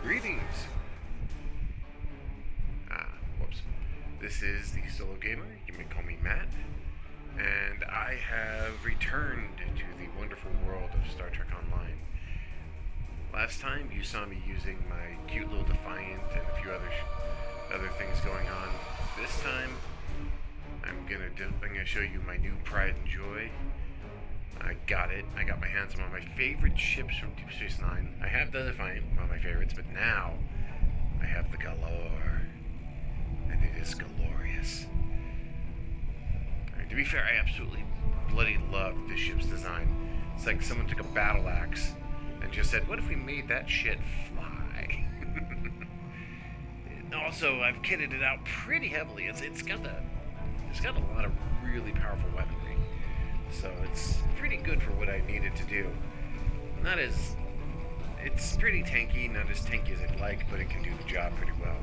Greetings! Whoops. This is the Solo Gamer, you may call me Matt, and I have returned to the wonderful world of Star Trek Online. Last time you saw me using my cute little Defiant and a few other things going on. This time, I'm gonna show you my new pride and joy. I got it. I got my hands on one of my favorite ships from Deep Space Nine. I have the Defiant, one of my favorites, but now I have the Galor, and it is Galorious. To be fair, I absolutely bloody love this ship's design. It's like someone took a battle axe and just said, what if we made that shit fly? Also, I've kitted it out pretty heavily. It's got a lot of really powerful weaponry. So it's pretty good for what I needed to do. It's pretty tanky, not as tanky as I'd like, but it can do the job pretty well.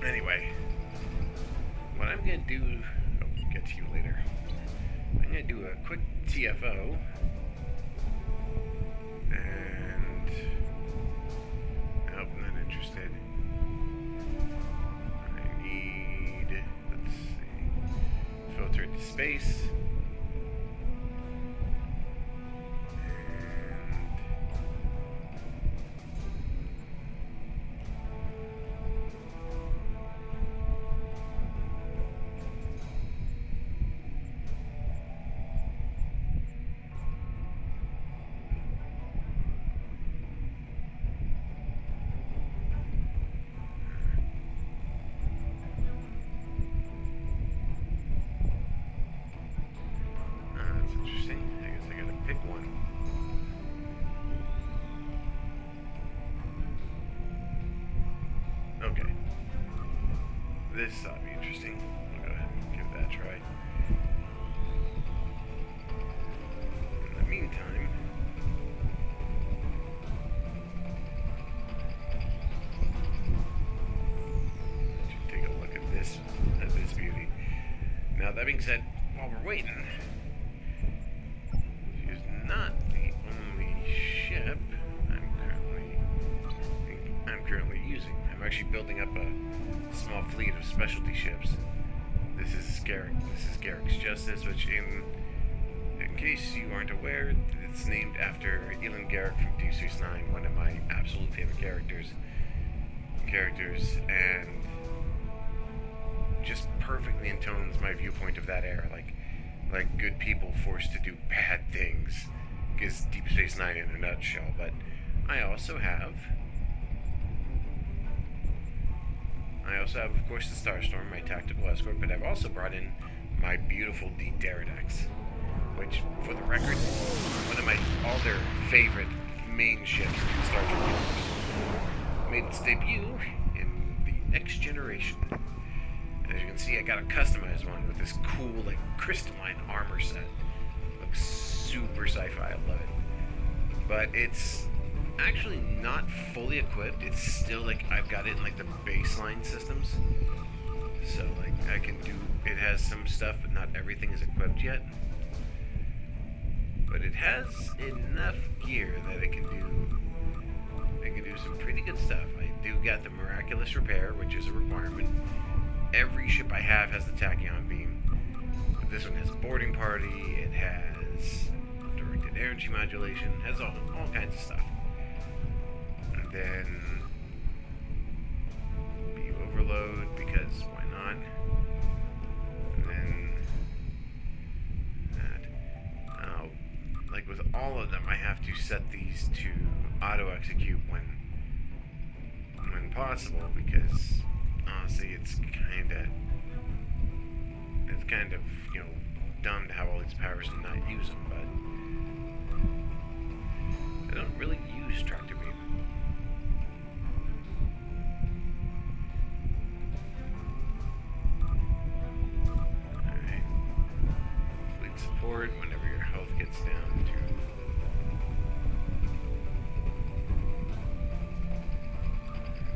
Anyway, what I'm gonna do, I'll get to you later. I'm gonna do a quick TFO, and nope, not interested. I need, let's see, filter it to space. Okay. This ought to be interesting. I'll go ahead and give that a try. In the meantime, let you take a look at this beauty. Now, that being said, while we're waiting, she's not the only ship I'm currently using. I'm actually building up a small fleet of specialty ships. This is Garrick's Justice, which in case you aren't aware, it's named after Elan Garrick from Deep Space Nine, one of my absolute favorite characters, and just perfectly intones my viewpoint of that era, like good people forced to do bad things, is Deep Space Nine in a nutshell. But I also have, of course, the Starstorm, my tactical escort, but I've also brought in my beautiful D Deridex, which, for the record, one of my other favorite main ships in the Star Trek universe. Made its debut in the Next Generation. As you can see, I got a customized one with this cool, like, crystalline armor set. Looks super sci-fi, I love it. But it's actually not fully equipped. It's still like I've got it in like the baseline systems, so like I can do, it has some stuff but not everything is equipped yet, but it has enough gear that it can do some pretty good stuff. I do got the miraculous repair, which is a requirement. Every ship I have has the tachyon beam, but this one has boarding party, it has directed energy modulation, has all kinds of stuff. Then beam overload, because why not? And then that. Like with all of them, I have to set these to auto execute when possible, because honestly, it's kind of dumb to have all these powers and not use them. But I don't really use tractor beam. Support whenever your health gets down to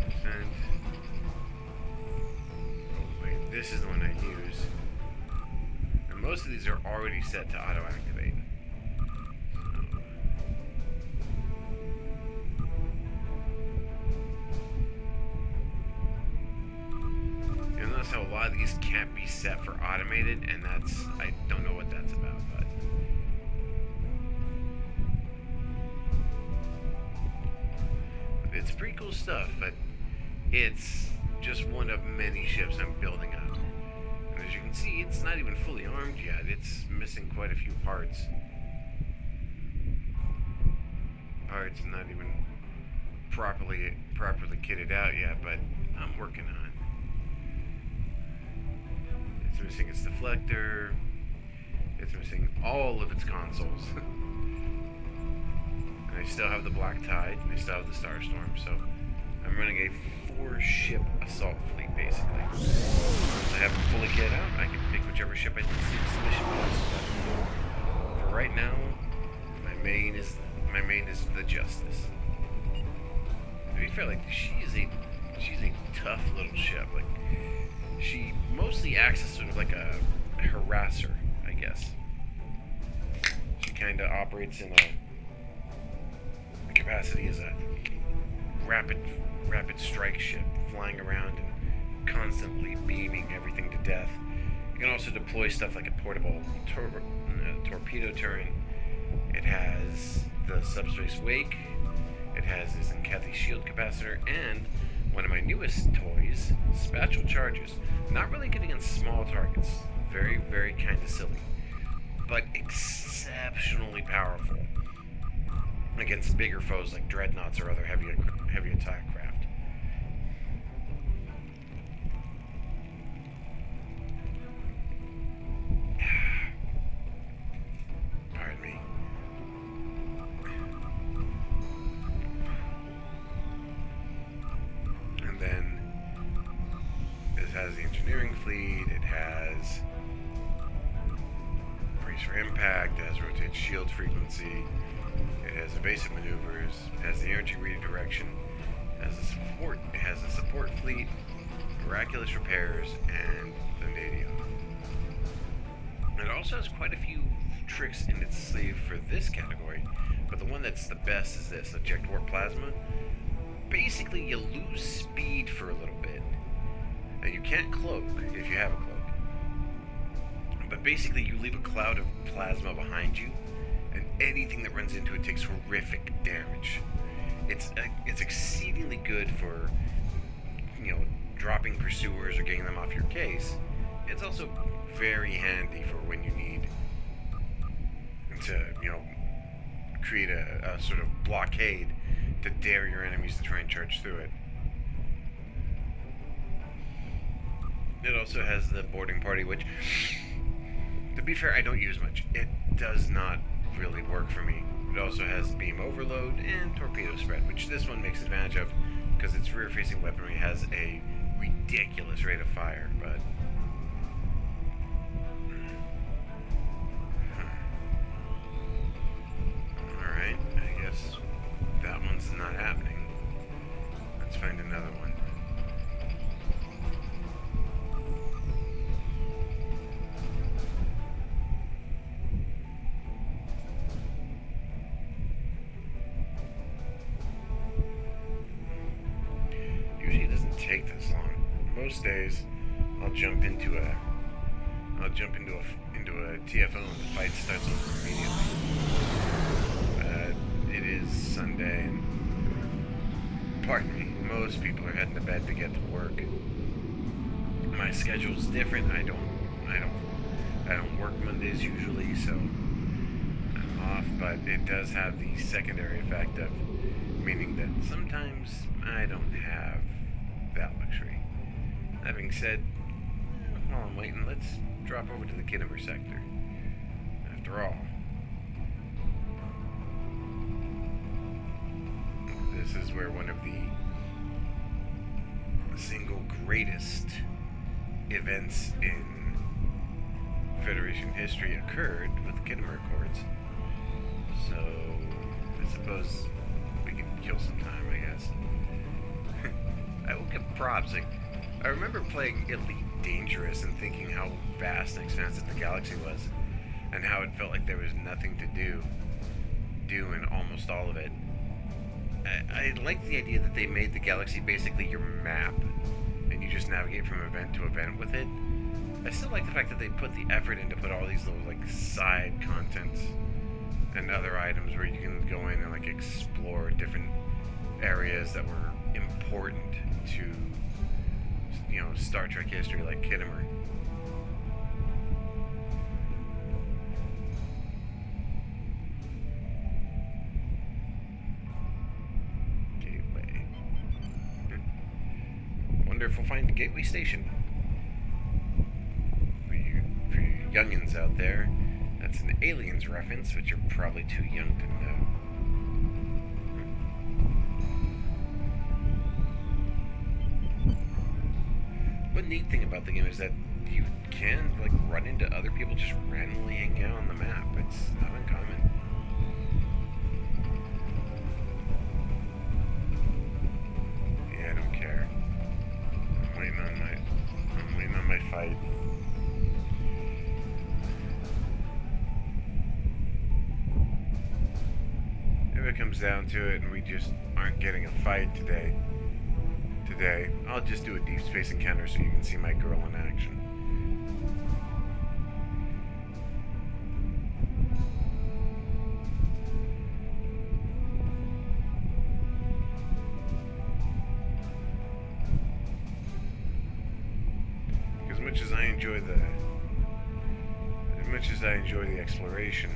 percent. Oh wait, this is the one I use. And most of these are already set to auto activate. So these can't be set for automated, and I don't know what that's about, but it's pretty cool stuff, but it's just one of many ships I'm building up. And as you can see, it's not even fully armed yet. It's missing quite a few parts. Parts not even properly kitted out yet, but I'm working on it. It's missing its deflector. It's missing all of its consoles. And I still have the Black Tide, and I still have the Starstorm, so I'm running a 4-ship assault fleet, basically. Once I have them fully kitted out, I can pick whichever ship I think suits the mission best. But for right now, my main is the Justice. To be fair, like, she's a tough little ship. Like, she mostly acts as sort of like a harasser, I guess. She kind of operates in a capacity as a rapid strike ship, flying around and constantly beaming everything to death. You can also deploy stuff like a portable torpedo turret. It has the subspace wake. It has this Enkethi shield capacitor, and one of my newest toys, spatial charges. Not really good against small targets. Very, very kind of silly, but exceptionally powerful against bigger foes like dreadnoughts or other heavy attack craft. Pardon me. And then it has the engineering fleet. It has brace for impact. It has rotate shield frequency. It has evasive maneuvers. It has the energy redirection. It has a support fleet, miraculous repairs, and the Nadia. It also has quite a few tricks in its sleeve for this category, but the one that's the best is this: eject warp plasma. Basically, you lose speed for a little bit. Now, you can't cloak if you have a cloak, but basically you leave a cloud of plasma behind you, and anything that runs into it takes horrific damage. It's exceedingly good for, dropping pursuers or getting them off your case. It's also very handy for when you need to, create a sort of blockade to dare your enemies to try and charge through it. It also has the boarding party, which, to be fair, I don't use much. It does not really work for me. It also has beam overload and torpedo spread, which this one makes advantage of because its rear-facing weaponry has a ridiculous rate of fire, but alright, I guess that one's not happening. Let's find another one. Usually it doesn't take this long. Most days I'll jump into a TFO and the fight starts almost immediately. It is Sunday, and pardon me, most people are heading to bed to get to work. My schedule's different. I don't work Mondays usually, so I'm off, but it does have the secondary effect of meaning that sometimes I don't have that luxury. That being said, while I'm waiting, let's drop over to the Kittimer sector. After all, this is where one of the single greatest events in Federation history occurred with the Kittimer Accords. So, I suppose we can kill some time, I guess. I will give props. I remember playing Elite Dangerous and thinking how vast and expansive the galaxy was, and how it felt like there was nothing to do in almost all of it. I like the idea that they made the galaxy basically your map, and you just navigate from event to event with it. I still like the fact that they put the effort in to put all these little like side contents and other items where you can go in and like explore different areas that were important to, you know, Star Trek history, like Kittimer. Gateway. Wonder if we'll find the Gateway Station. For you youngins out there, that's an Aliens reference, which you're probably too young to know. One neat thing about the game is that you can like run into other people just randomly hanging out on the map. It's not uncommon. Yeah, I don't care. I'm waiting on my fight. If it comes down to it and we just aren't getting a fight today, I'll just do a deep space encounter so you can see my girl in action. As much as I enjoy the exploration,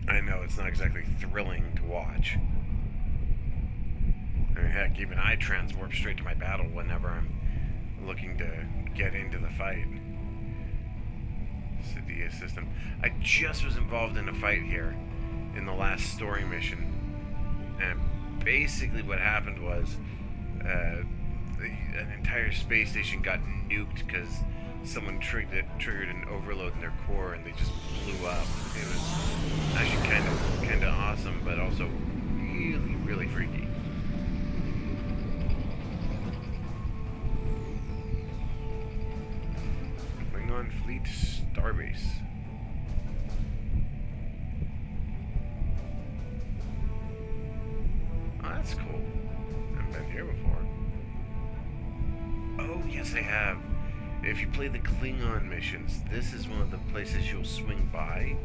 I know it's not exactly thrilling to watch. I mean, heck, even I transwarp straight to my battle whenever I'm looking to get into the fight. Cydia system. I just was involved in a fight here in the last story mission, and basically what happened was an entire space station got nuked because someone triggered an overload in their core, and they just blew up. It was actually kind of awesome, but also really, really freaky. Klingon Fleet Starbase. Oh, that's cool. I haven't been here before. Oh, yes, I have. If you play the Klingon missions, this is one of the places you'll swing by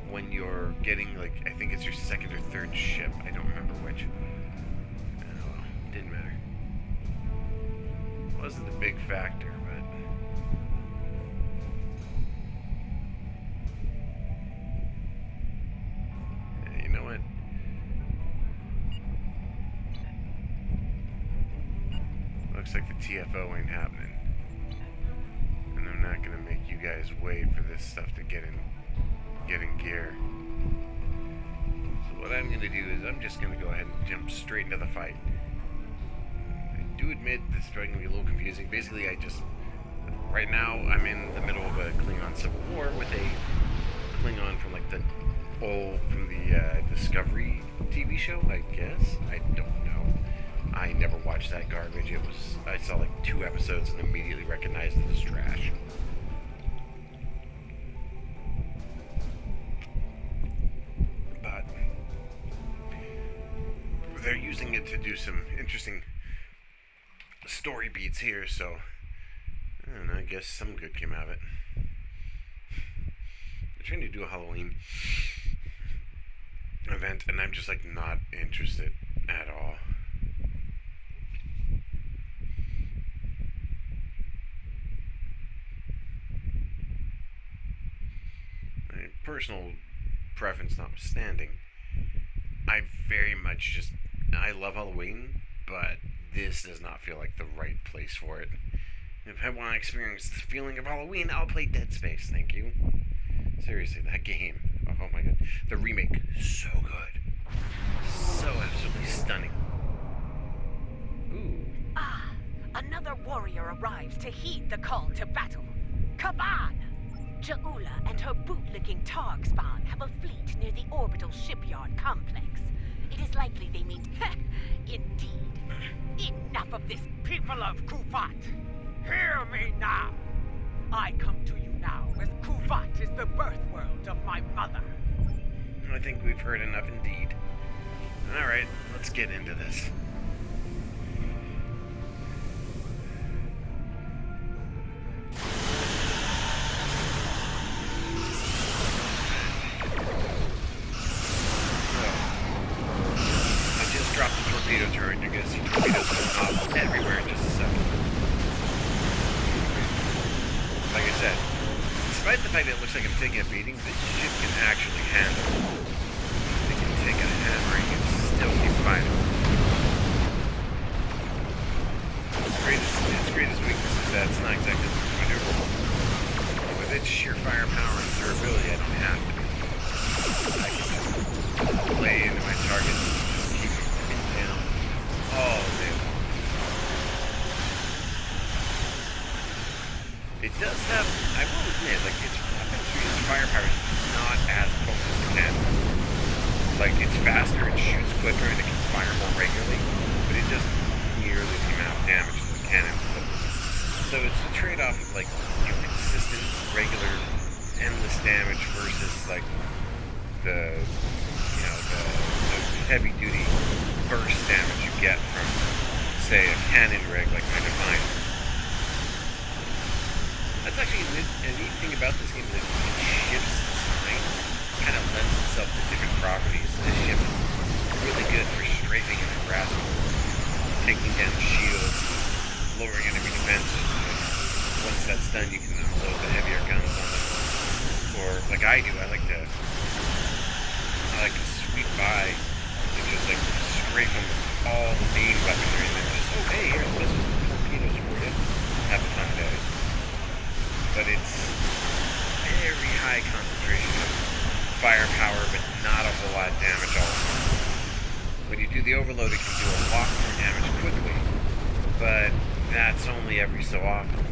when you're getting, like, I think it's your second or third ship. I don't remember which. Oh, well, didn't matter. Wasn't a big factor, but... Yeah, you know what? Looks like the TFO ain't happening. And I'm not gonna make you guys wait for this stuff to get in gear. So what I'm gonna do is I'm just gonna go ahead and jump straight into the fight. I do admit this is probably gonna be a little confusing. Basically, right now I'm in the middle of a Klingon civil war with a Klingon from like the Discovery TV show, I guess. I don't know. I never watched that garbage. I saw like 2 episodes and immediately recognized it as trash. But they're using it to do some interesting story beats here, so I don't know, I guess some good came out of it. They're trying to do a Halloween event, and I'm just like not interested at all. Personal preference notwithstanding, I love Halloween, but this does not feel like the right place for it. If I want to experience the feeling of Halloween, I'll play Dead Space, thank you. Seriously, that game, oh my god, the remake, so good. So absolutely stunning. Ooh. Ah, another warrior arrives to heed the call to battle. Kaban! Ja'ula and her bootlicking Targ spawn have a fleet near the orbital shipyard complex. It is likely they mean, indeed. Enough of this, people of Kuvat! Hear me now! I come to you now as Kuvat is the birth world of my mother. I think we've heard enough indeed. Alright, let's get into this. turret, you're going to see torpedoes going off everywhere in just a second. Like I said, despite the fact that it looks like I'm taking a beating, this ship can actually handle it. It can take a hammering and still keep fighting. Its greatest weakness is that it's not exactly maneuverable. With its sheer firepower and durability, I don't have to be. I can just play into my targets and just keep them pinned down all day long. It does have, I will admit, like, its firepower is not as potent as the cannon. Like, it's faster, it shoots quicker, and it can fire more regularly, but it doesn't nearly the amount of damage that the cannons put. So it's the trade-off of, like, consistent, regular, endless damage versus, like, the heavy-duty burst damage you get from, say, a cannon rig like my Divine. That's actually a neat thing about this game, that each ship's design kind of lends itself to different properties. This ship is really good for strafing and harassing, taking down shields, lowering enemy defenses, and once that's done, you can unload the heavier guns on them. Or, like I do, I like to sweep by and just, like, strafe them with all the main weaponry, and then just, oh, hey, here's missiles and torpedoes for you. Have a fun day. But it's very high concentration of firepower, but not a whole lot of damage all at once. When you do the overload, it can do a lot more damage quickly, but that's only every so often.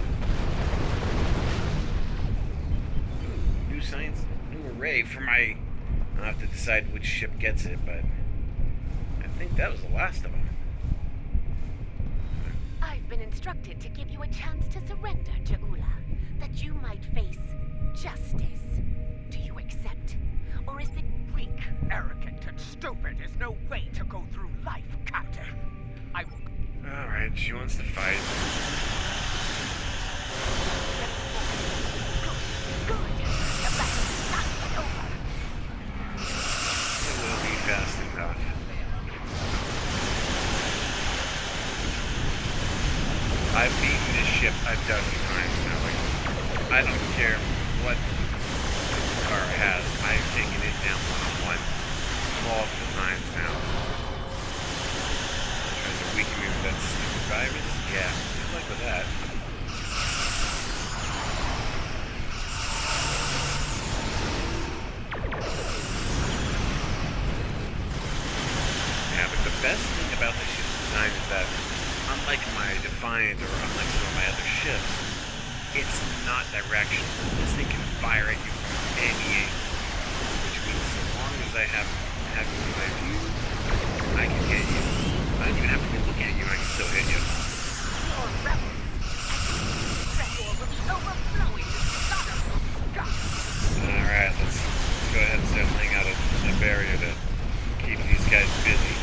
Ooh, new science, new array for my... I'll have to decide which ship gets it, but I think that was the last of them. I've been instructed to give you a chance to surrender, Ja'ula, that you might face justice. Do you accept? Or is it weak, arrogant, and stupid is no way to go through life, Captain? I will... Alright, she wants to fight. Good. The battle's not yet over. It will be fast enough. I've beaten this ship a dozen times now. Like, I don't care what the car has. I've taken it down one-on-one multiple times now. Trying to weaken me with that stupid virus? Yeah, good luck with that. Yeah, but the best thing about this ship's design is that, unlike my Defiant or unlike some of my other ships, it's not directional. This thing can fire at you from any angle, which means so long as I have you in my view, I can hit you. I don't even have to be looking at you, I can still hit you. Your rebels. Stressor will be overflowing with stardom. Alright, let's go ahead and start laying out a barrier to keep these guys busy.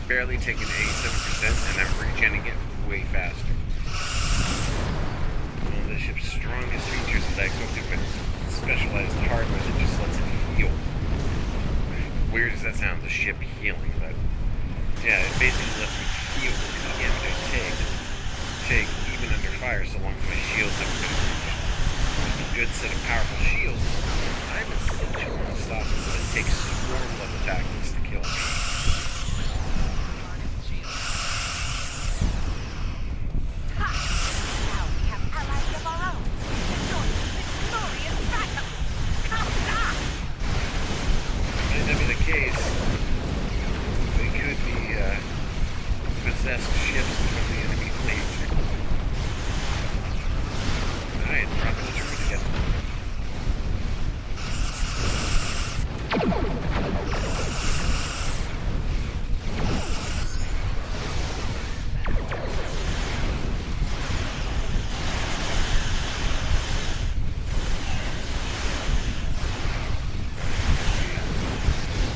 Barely taking 87%, and I'm regenning it way faster. One of the ship's strongest features is I equipped it with specialized hardware that just lets it heal. Weird as that sounds, the ship healing, but yeah, it basically lets me heal any damage I take even under fire, so long as my shields have been reached. With a good set of powerful shields, I'm essentially unstoppable. It takes swarm-level tactics to kill me. Possessed ships from the enemy fleet. Alright, dropping the trigger together.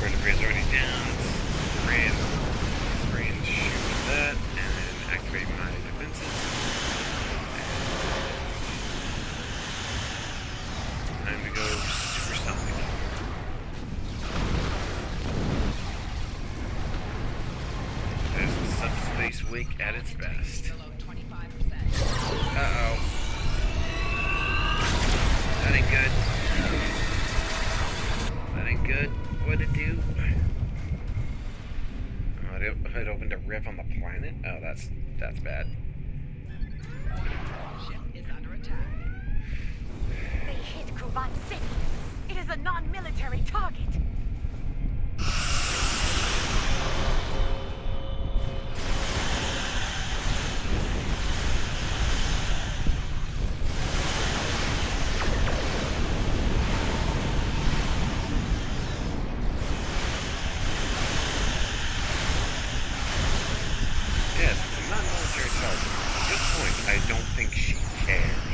Vertebrae's already down. Spraying shoot with Quake at its best. Below 25%. Uh-oh. That ain't good. That ain't good. What'd it do? Oh, it opened a rift on the planet? Oh, that's bad. Ship is under attack. They hit Kuban City. It is a non-military target. Yes, it's a non-military target. Good point. I don't think she cares.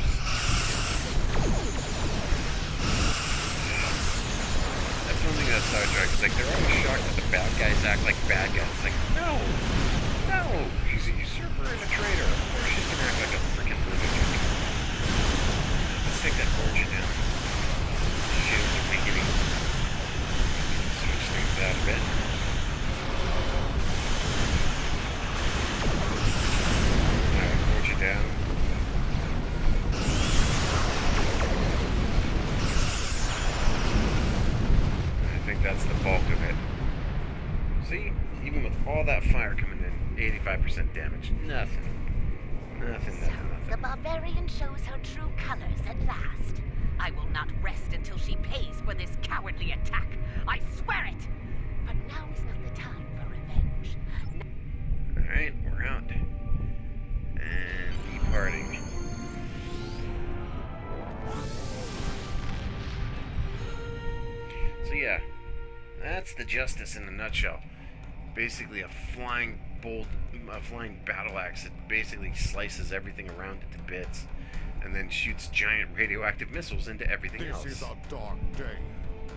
That's one thing about Star Trek. It's like they're always shocked that the bad guys act like bad guys. It's like, no, she's a usurper and a traitor. Of course she's gonna act like a freaking lunatic. Let's take that fortune down. Shields are weakening. Switch things out a bit. Alright, fortune down. I think that's the bulk of it. See? Even with all that fire coming in, 85% damage. Nothing. The barbarian shows her true colors at last. I will not rest until she pays for this cowardly attack. I swear it! But now is not the time for revenge. Alright, we're out. And departing. So yeah, that's the Justice in a nutshell. Basically a flying battle axe that basically slices everything around it to bits, and then shoots giant radioactive missiles into everything else. This is a dark day.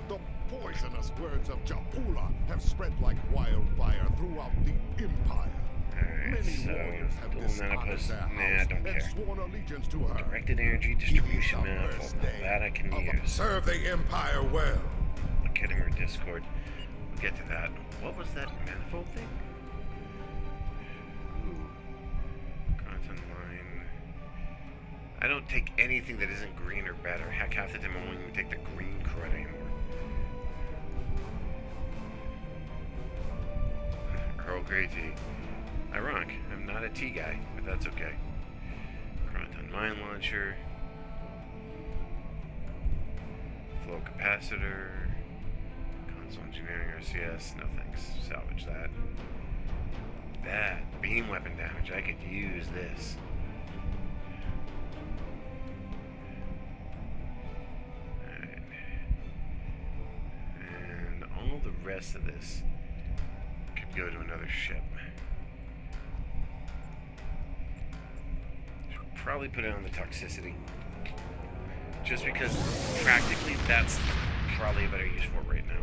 The poisonous words of Japula have spread like wildfire throughout the Empire. Alright, Many so warriors have dual dishonored nanopus. their Nah, I house don't and care. sworn allegiance to her. Directed energy distribution The manifold. first Now day that I can of use. Serve the Empire well. Look at her Discord. We'll get to that. What was that manifold thing? Ooh. Content line. I don't take anything that isn't green or better. Heck, half the time I won't even take the green crud anymore. Earl Grey tea. Ironic. I'm not a tea guy, but that's okay. Chronoton mine launcher. Flow capacitor. Console engineering RCS. No thanks. Salvage that. That. Beam weapon damage. I could use this. Alright. And all the rest of this could go to another ship. Should probably put it on the toxicity. Just because practically that's probably a better use for it right now.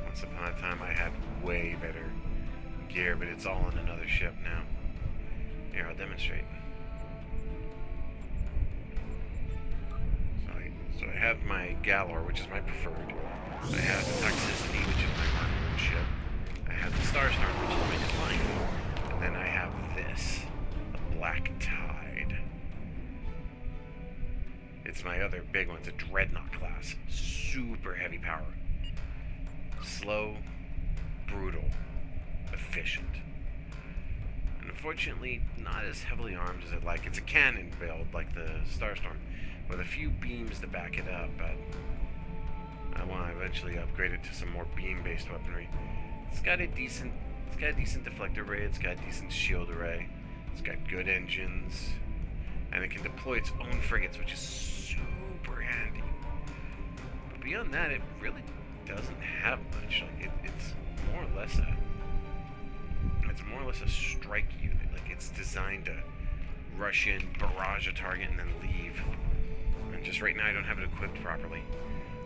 Once upon a time I had way better gear, but it's all on another ship now. Here, I'll demonstrate. So I have my Galor, which is my preferred. I have the Toxicity, which is my Mark ship. I have the Starstorm, which is my Defiant. And then I have this, the Black Tide. It's my other big one. It's a Dreadnought class. Super heavy power. Slow, brutal, efficient. And unfortunately, not as heavily armed as I'd like. It's a cannon build like the Starstorm, with a few beams to back it up, but I want to eventually upgrade it to some more beam-based weaponry. It's got a decent deflector array, it's got a decent shield array, it's got good engines, and it can deploy its own frigates, which is super handy. But beyond that, it really doesn't have much. Like it's more or less a strike unit. Like, it's designed to rush in, barrage a target, and then leave. And just right now, I don't have it equipped properly.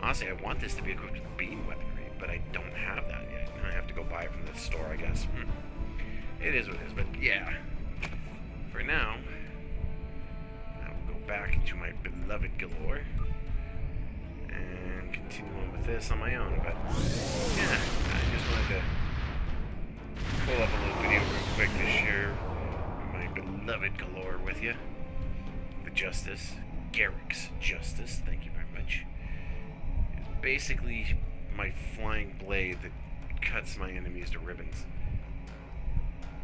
Honestly, I want this to be equipped with beam weaponry, but I don't have that yet. I have to go buy it from the store, I guess. It is what it is, but yeah. For now, I will go back to my beloved Galor and continue on with this on my own. But yeah, I just wanted to pull up a little video real quick to share my beloved Galor with you. The Justice, Garrick's Justice, thank you very much. It's basically my flying blade that cuts my enemies to ribbons.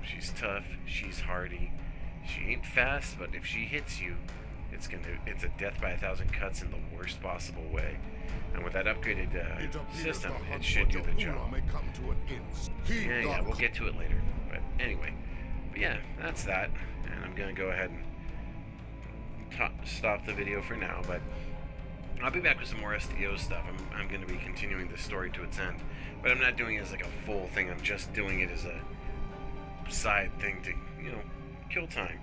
She's tough, she's hardy, she ain't fast, but if she hits you, it's a death by 1,000 cuts in the worst possible way. And with that upgraded system, it should do the job. Yeah, we'll get to it later. But anyway, yeah, that's that. And I'm gonna go ahead and stop the video for now. But I'll be back with some more STO stuff. I'm gonna be continuing the story to its end, but I'm not doing it as like a full thing. I'm just doing it as a side thing to, kill time.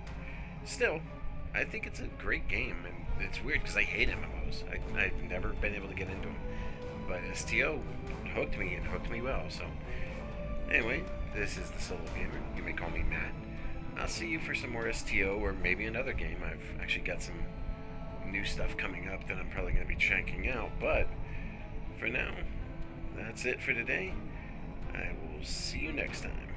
Still, I think it's a great game, and it's weird because I hate MMOs. I've never been able to get into them, but STO hooked me and hooked me well. So anyway, this is the Solo Gamer. You may call me Matt. I'll see you for some more STO or maybe another game. I've actually got some new stuff coming up that I'm probably going to be checking out, but for now, that's it for today. I will see you next time.